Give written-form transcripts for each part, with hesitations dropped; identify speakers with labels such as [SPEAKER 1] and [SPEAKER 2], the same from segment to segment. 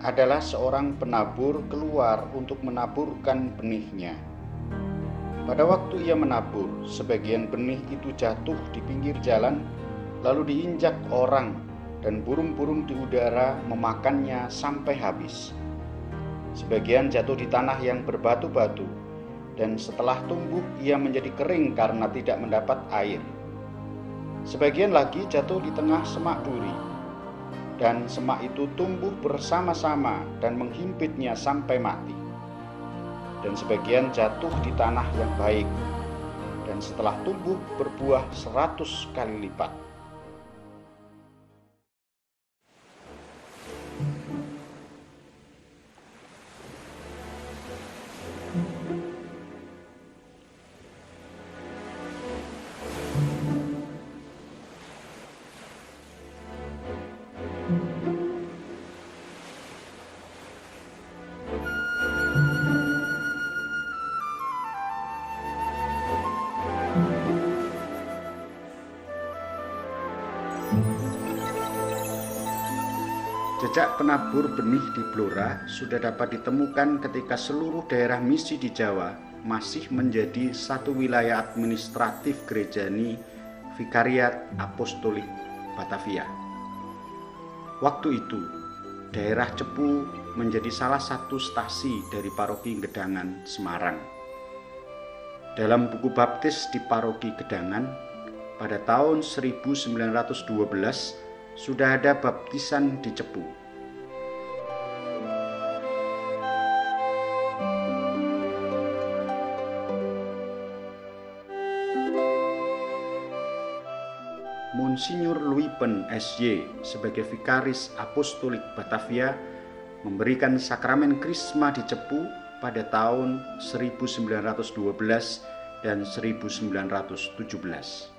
[SPEAKER 1] adalah seorang penabur keluar untuk menaburkan benihnya. Pada waktu ia menabur, sebagian benih itu jatuh di pinggir jalan, lalu diinjak orang, dan burung-burung di udara memakannya sampai habis. Sebagian jatuh di tanah yang berbatu-batu, dan setelah tumbuh ia menjadi kering karena tidak mendapat air. Sebagian lagi jatuh di tengah semak duri, dan semak itu tumbuh bersama-sama dan menghimpitnya sampai mati. Dan sebagian jatuh di tanah yang baik, dan setelah tumbuh berbuah 100 kali lipat. Jejak penabur benih di Blora sudah dapat ditemukan ketika seluruh daerah misi di Jawa masih menjadi satu wilayah administratif Gerejani Vikariat Apostolik Batavia. Waktu itu, daerah Cepu menjadi salah satu stasi dari Paroki Gedangan, Semarang. Dalam buku baptis di Paroki Gedangan, pada tahun 1912 sudah ada baptisan di Cepu. Monsinyur Luipen SY sebagai Vikaris Apostolik Batavia memberikan sakramen Krisma di Cepu pada tahun 1912 dan 1917.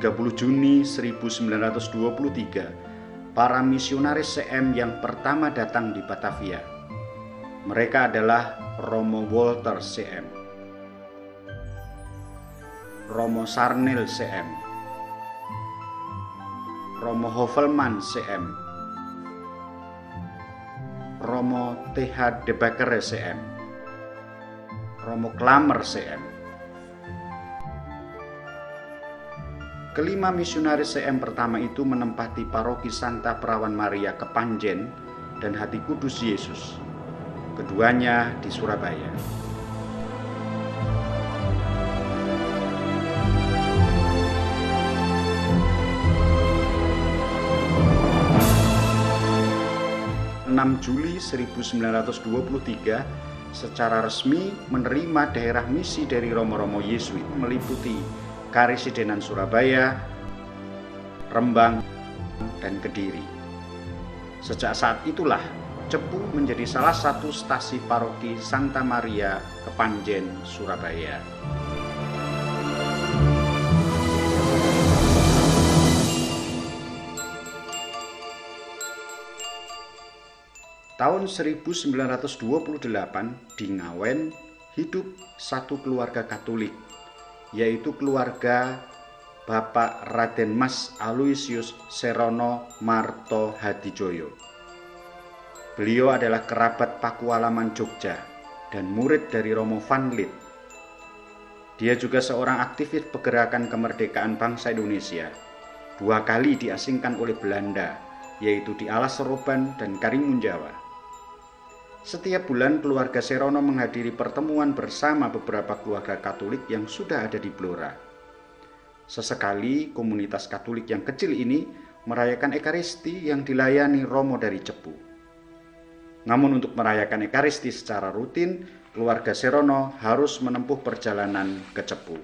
[SPEAKER 1] 30 Juni 1923, para misionaris CM yang pertama datang di Batavia. Mereka adalah Romo Walter CM, Romo Sarnil CM, Romo Hovelman CM, Romo TH de Bakker CM, Romo Klamer CM. Kelima misionaris CM pertama itu menempati paroki Santa Perawan Maria Kepanjen dan Hati Kudus Yesus. Keduanya di Surabaya. Juli 1923 secara resmi menerima daerah misi dari Romo-Romo Yesuit meliputi Karesidenan Surabaya, Rembang, dan Kediri. Sejak saat itulah Cepu menjadi salah satu stasi paroki Santa Maria Kepanjen, Surabaya. Tahun 1928 di Ngawen hidup satu keluarga Katolik, yaitu keluarga Bapak Raden Mas Aloysius Serono Marto Hadijoyo. Beliau adalah kerabat Pakualaman Jogja dan murid dari Romo Van Lith. Dia juga seorang aktivis pergerakan kemerdekaan bangsa Indonesia. 2 kali diasingkan oleh Belanda, yaitu di Alas Seroban dan Karimun Jawa. Setiap bulan keluarga Serono menghadiri pertemuan bersama beberapa keluarga Katolik yang sudah ada di Blora. Sesekali komunitas Katolik yang kecil ini merayakan Ekaristi yang dilayani Romo dari Cepu. Namun untuk merayakan Ekaristi secara rutin, keluarga Serono harus menempuh perjalanan ke Cepu.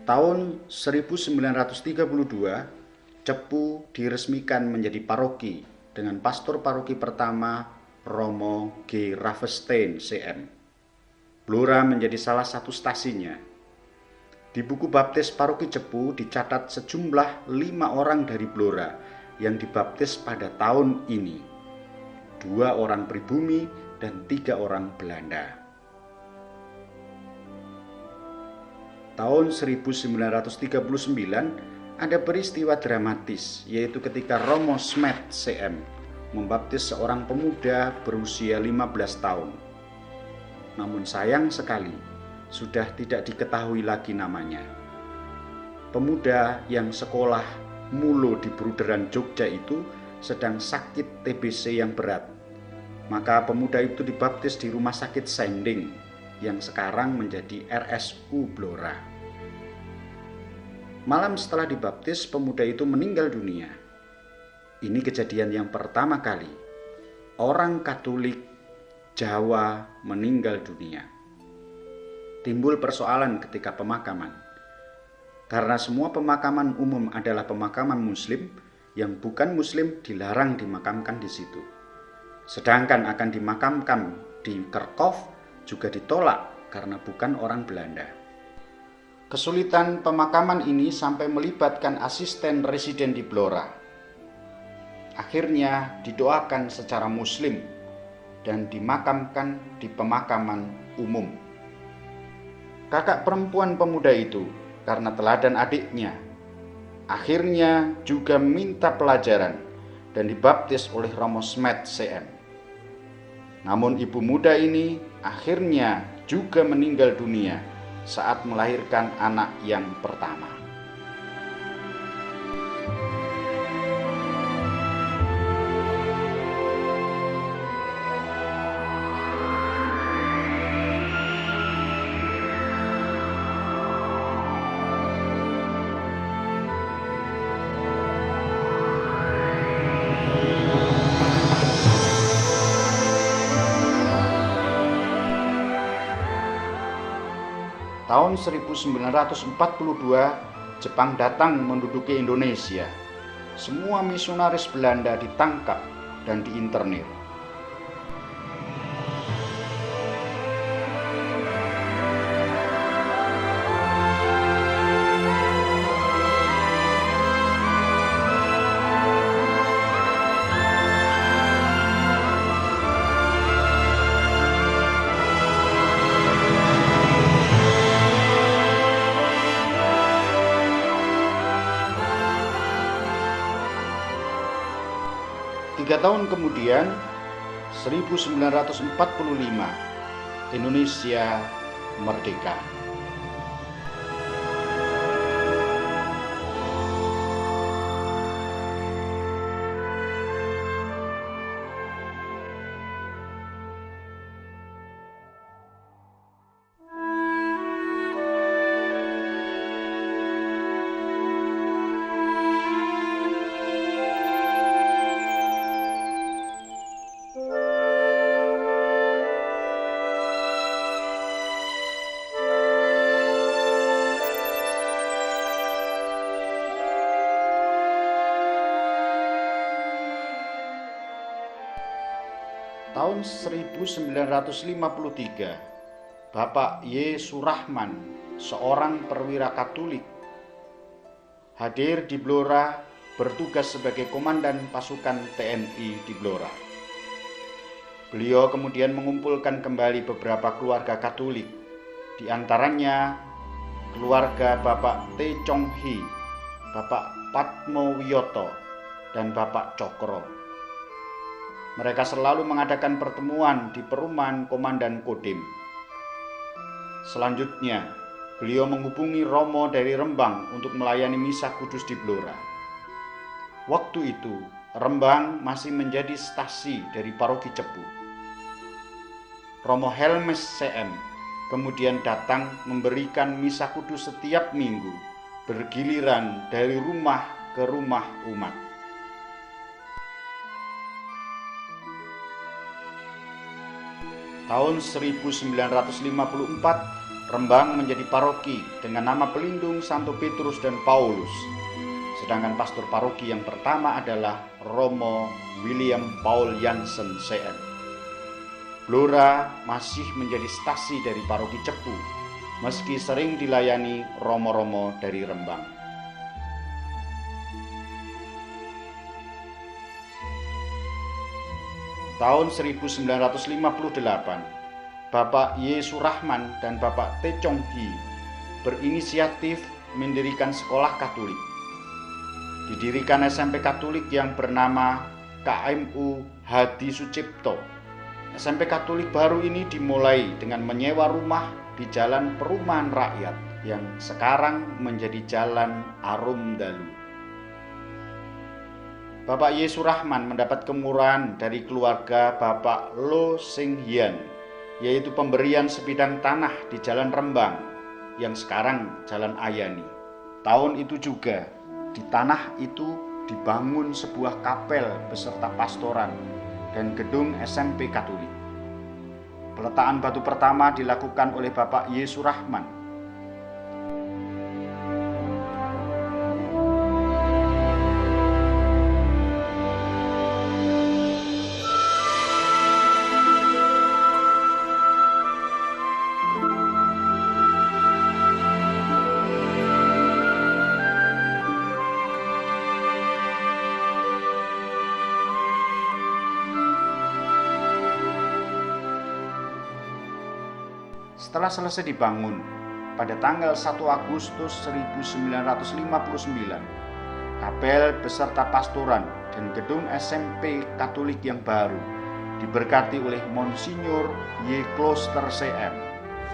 [SPEAKER 1] Tahun 1932, Cepu diresmikan menjadi paroki dengan pastor paroki pertama Romo G. Ravestein CM. Blora menjadi salah satu stasinya. Di buku baptis Paroki Cepu dicatat sejumlah 5 orang dari Blora yang dibaptis pada tahun ini. 2 orang pribumi dan 3 orang Belanda. Tahun 1939 ada peristiwa dramatis, yaitu ketika Romo Smet CM membaptis seorang pemuda berusia 15 tahun. Namun sayang sekali, sudah tidak diketahui lagi namanya. Pemuda yang sekolah mulu di Bruderan Jogja itu sedang sakit TBC yang berat. Maka pemuda itu dibaptis di Rumah Sakit Sending yang sekarang menjadi RSU Blora. Malam setelah dibaptis, pemuda itu meninggal dunia. Ini kejadian yang pertama kali orang Katolik Jawa meninggal dunia. Timbul persoalan ketika pemakaman. Karena semua pemakaman umum adalah pemakaman Muslim, yang bukan Muslim dilarang dimakamkan di situ. Sedangkan akan dimakamkan di Kerkhof juga ditolak karena bukan orang Belanda. Kesulitan pemakaman ini sampai melibatkan asisten residen di Blora. Akhirnya didoakan secara Muslim dan dimakamkan di pemakaman umum. Kakak perempuan pemuda itu, karena teladan adiknya, akhirnya juga minta pelajaran dan dibaptis oleh Romo Smet CM. Namun ibu muda ini akhirnya juga meninggal dunia saat melahirkan anak yang pertama. Tahun 1942, Jepang datang menduduki Indonesia. Semua misionaris Belanda ditangkap dan diinternir. Tiga tahun kemudian, 1945, Indonesia merdeka. Tahun 1953, Bapak Y. Surahman, seorang perwira Katolik, hadir di Blora bertugas sebagai komandan pasukan TNI di Blora. Beliau kemudian mengumpulkan kembali beberapa keluarga Katolik, di antaranya keluarga Bapak T. Chong Hi, Bapak Patmo Wiyoto, dan Bapak Cokro. Mereka selalu mengadakan pertemuan di perumahan Komandan Kodim. Selanjutnya, beliau menghubungi Romo dari Rembang untuk melayani misa kudus di Blora. Waktu itu, Rembang masih menjadi stasi dari Paroki Cepu. Romo Helmes CM kemudian datang memberikan misa kudus setiap minggu, bergiliran dari rumah ke rumah umat. Tahun 1954, Rembang menjadi paroki dengan nama pelindung Santo Petrus dan Paulus. Sedangkan pastor paroki yang pertama adalah Romo William Paul Jansen CM. Blora masih menjadi stasi dari Paroki Cepu, meski sering dilayani romo-romo dari Rembang. Tahun 1958, Bapak Y. Surahman dan Bapak T. Chong Hi berinisiatif mendirikan sekolah Katolik. Didirikan SMP Katolik yang bernama KMU Hadi Sucipto. SMP Katolik baru ini dimulai dengan menyewa rumah di Jalan Perumahan Rakyat yang sekarang menjadi Jalan Arum Dalu. Bapak Y. Surahman mendapat kemurahan dari keluarga Bapak Lo Sing Hian, yaitu pemberian sebidang tanah di Jalan Rembang yang sekarang Jalan Ayani. Tahun itu juga di tanah itu dibangun sebuah kapel beserta pastoran dan gedung SMP Katolik. Peletakan batu pertama dilakukan oleh Bapak Y. Surahman. Setelah selesai dibangun, pada tanggal 1 Agustus 1959, kapel beserta pastoran dan gedung SMP Katolik yang baru diberkati oleh Monsinyur Y. Kloster CM,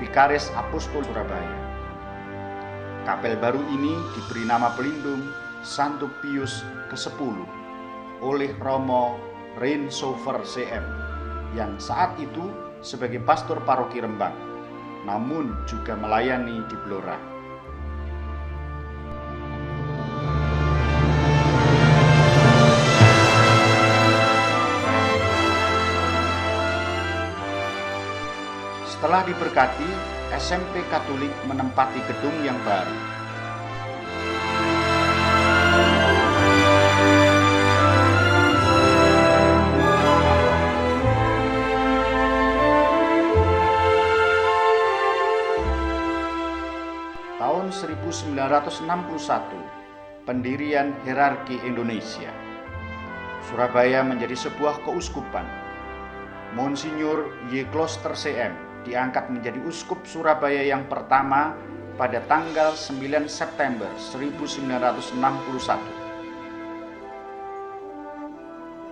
[SPEAKER 1] Vikaris Apostol Surabaya. Kapel baru ini diberi nama pelindung Santo Pius ke-10 oleh Romo Reinsover CM yang saat itu sebagai pastor Paroki Rembang, namun juga melayani di Blora. Setelah diberkati, SMP Katolik menempati gedung yang baru. Tahun 1961, pendirian hierarki Indonesia. Surabaya menjadi sebuah keuskupan. Monsinyur Y. Kloster CM diangkat menjadi uskup Surabaya yang pertama pada tanggal 9 September 1961.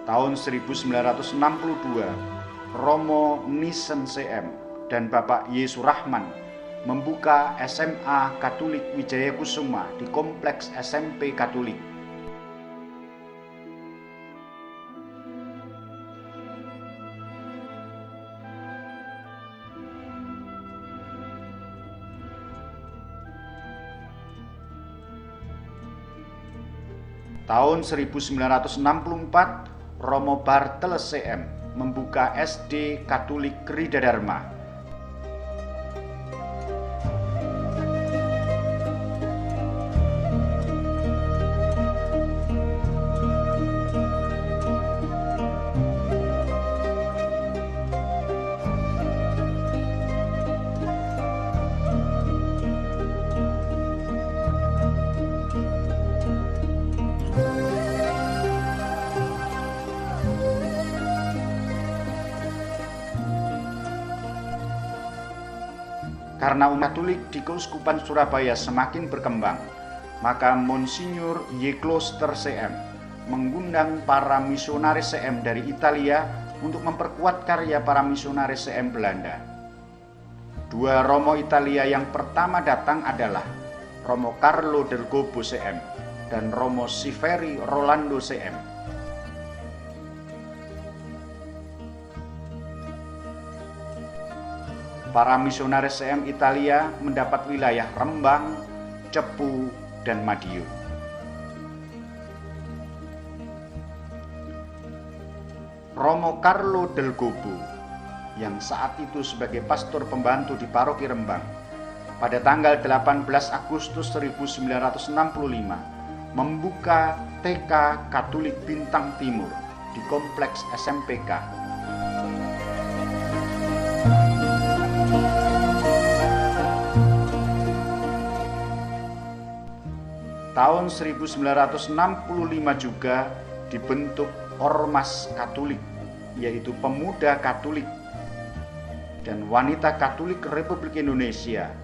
[SPEAKER 1] Tahun 1962, Romo Nisen CM dan Bapak Y. Surahman membuka SMA Katolik Wijaya Kusuma di Kompleks SMP Katolik. Tahun 1964, Romo Barteles CM membuka SD Katolik Krida Dharma. Karena umat Katolik di Keuskupan Surabaya semakin berkembang, maka Monsinyur Y. Kloster CM mengundang para misionaris CM dari Italia untuk memperkuat karya para misionaris CM Belanda. Dua Romo Italia yang pertama datang adalah Romo Carlo del Gobbo CM dan Romo Siveri Rolando CM. Para misionaris CM Italia mendapat wilayah Rembang, Cepu, dan Madiun. Romo Carlo del Gobbo, yang saat itu sebagai pastor pembantu di Paroki Rembang, pada tanggal 18 Agustus 1965 membuka TK Katolik Bintang Timur di Kompleks SMPK. Tahun 1965 juga dibentuk Ormas Katolik, yaitu Pemuda Katolik dan Wanita Katolik Republik Indonesia.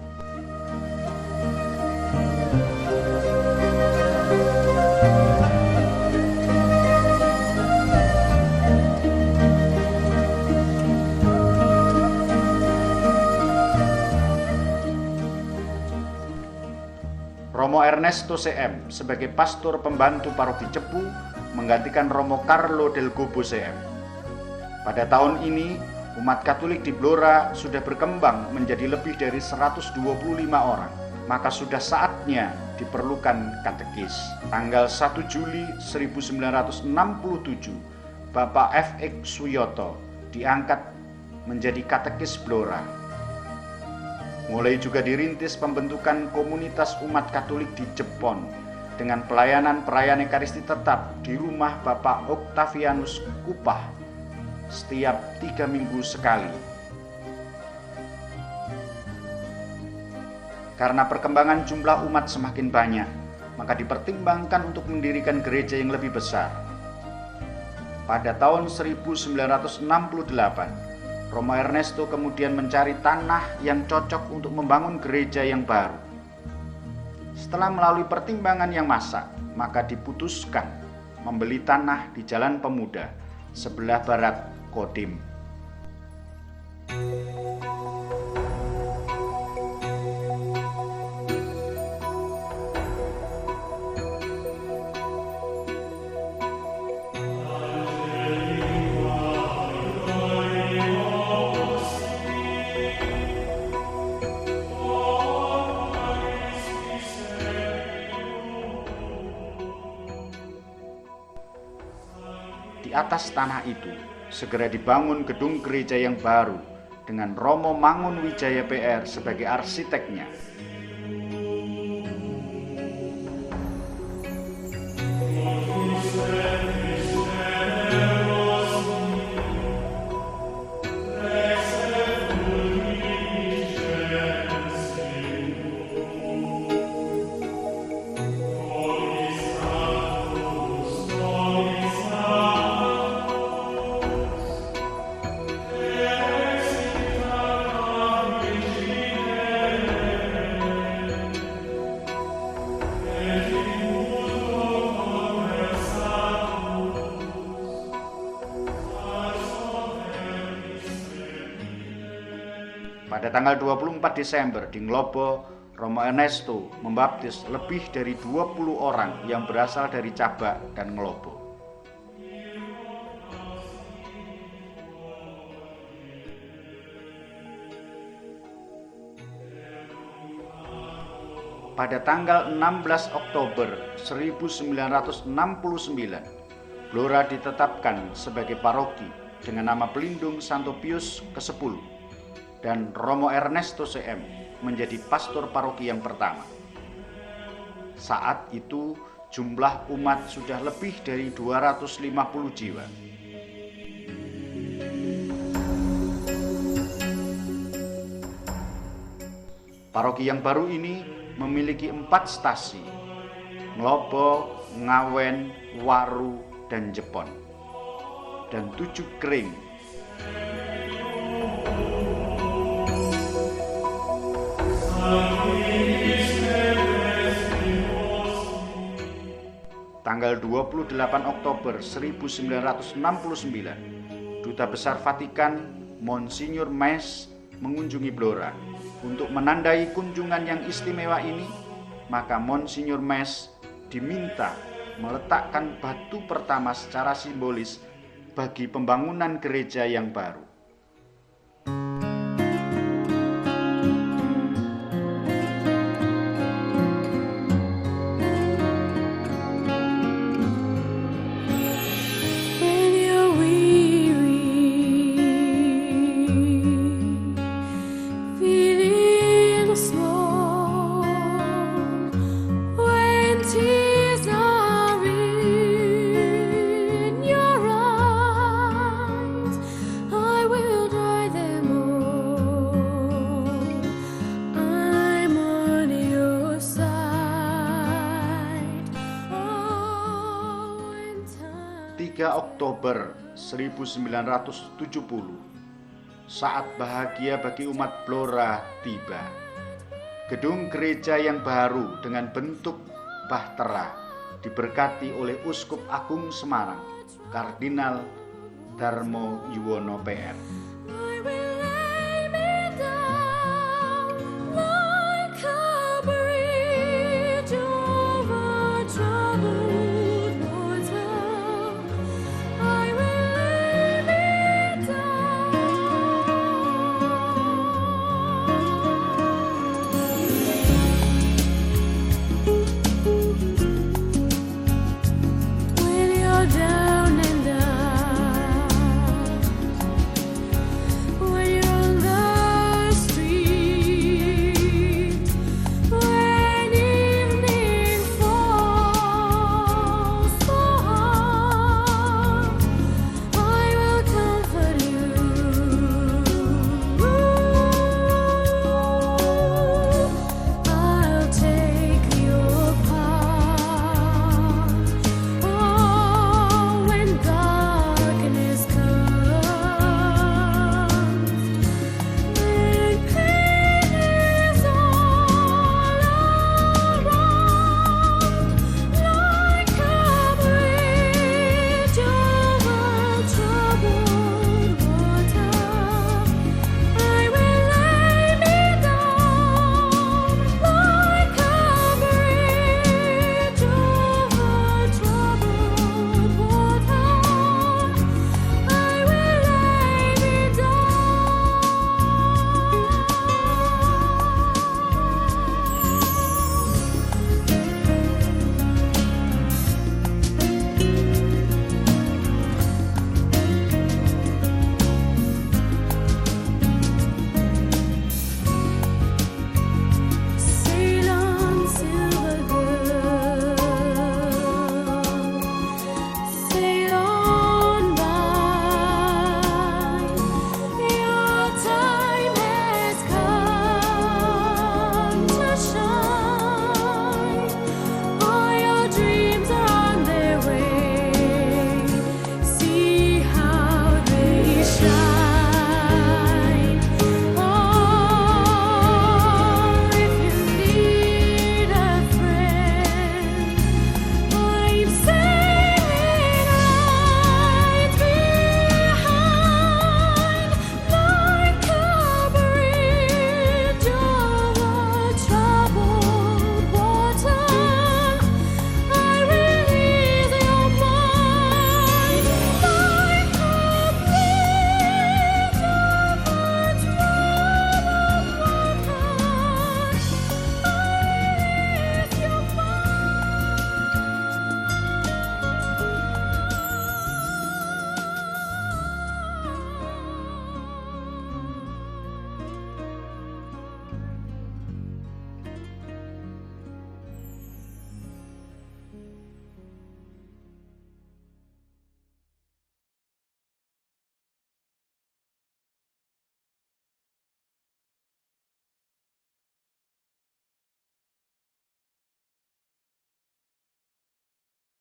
[SPEAKER 1] Romo Ernesto CM sebagai pastor pembantu paroki Cepu menggantikan Romo Carlo del Gobbo CM. Pada tahun ini, umat Katolik di Blora sudah berkembang menjadi lebih dari 125 orang, maka sudah saatnya diperlukan katekis. Tanggal 1 Juli 1967, Bapak F.X. Suyoto diangkat menjadi katekis Blora. Mulai juga dirintis pembentukan komunitas umat Katolik di Jepon dengan pelayanan perayaan Ekaristi tetap di rumah Bapak Octavianus Kupah setiap 3 minggu sekali. Karena perkembangan jumlah umat semakin banyak, maka dipertimbangkan untuk mendirikan gereja yang lebih besar. Pada tahun 1968, Romo Ernesto kemudian mencari tanah yang cocok untuk membangun gereja yang baru. Setelah melalui pertimbangan yang masak, maka diputuskan membeli tanah di Jalan Pemuda, sebelah barat Kodim. Di atas tanah itu segera dibangun gedung gereja yang baru dengan Romo Mangun Wijaya PR sebagai arsiteknya. Pada tanggal 24 Desember di Nglobo, Romo Ernesto membaptis lebih dari 20 orang yang berasal dari Cabak dan Nglobo. Pada tanggal 16 Oktober 1969, Blora ditetapkan sebagai paroki dengan nama pelindung Santo Pius ke-10. Dan Romo Ernesto CM menjadi pastor paroki yang pertama. Saat itu jumlah umat sudah lebih dari 250 jiwa. Paroki yang baru ini memiliki 4 stasi: Nglobo, Ngawen, Waru, dan Jepon, dan 7 kering. Tanggal 28 Oktober 1969, Duta Besar Vatikan Monsignor Maes mengunjungi Blora. Untuk menandai kunjungan yang istimewa ini, maka Monsignor Maes diminta meletakkan batu pertama secara simbolis bagi pembangunan gereja yang baru.
[SPEAKER 2] I
[SPEAKER 1] 3 Oktober 1970, saat bahagia bagi umat Blora tiba. Gedung gereja yang baru dengan bentuk bahtera diberkati oleh Uskup Agung Semarang, Kardinal Darmo Yuwono PR.